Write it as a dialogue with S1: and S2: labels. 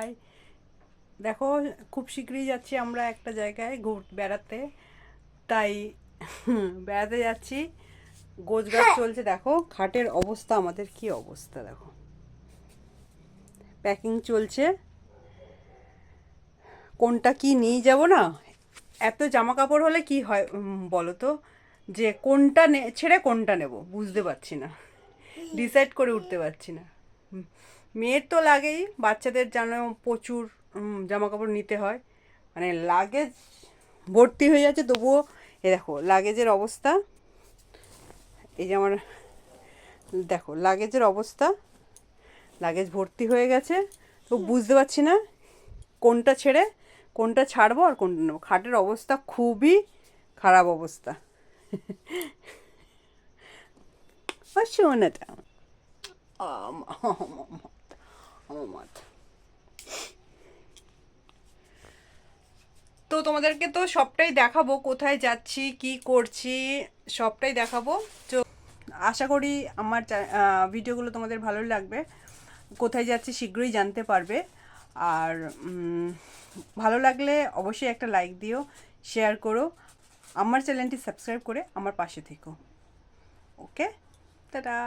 S1: High. দেখো খুব শীঘ্রই যাচ্ছি আমরা একটা জায়গায় বেড়াতে, তাই বেড়াতে যাচ্ছি। গোছগাছ চলছে, দেখো খাটের অবস্থা, আমাদের কি অবস্থা দেখো, প্যাকিং চলছে। কোনটা কি নিয়ে যাব না, এত জামা কাপড় হলে কি হয় বলো তো, যে কোনটা ছেড়ে কোনটা নেব বুঝতে পারছি না, ডিসাইড করে উঠতে পারছি না। মেয়ের তো লাগেই, বাচ্চাদের জানো প্রচুর জামা কাপড় নিতে হয়, মানে লাগেজ ভর্তি হয়ে যাচ্ছে। তবুও এ দেখো লাগেজের অবস্থা, এই যে আমার দেখো লাগেজের অবস্থা, লাগেজ ভর্তি হয়ে গেছে। তো বুঝতে পারছি না কোনটা ছেড়ে কোনটা ছাড়বো আর কোনটা নেবো। খাটের অবস্থা খুবই খারাপ অবস্থা। শোনাটা আমার মাথা। তো তোমাদেরকে তো সবটাই দেখাবো, কোথায় যাচ্ছি কি করছি সবটাই দেখাবো। তো আশা করি আমার ভিডিওগুলো তোমাদের ভালো লাগবে। কোথায় যাচ্ছি শীঘ্রই জানতে পারবে। আর ভালো লাগলে অবশ্যই একটা লাইক দিও, শেয়ার করো, আমার চ্যানেলটি সাবস্ক্রাইব করে আমার পাশে থেকো। ওকে, টাটা।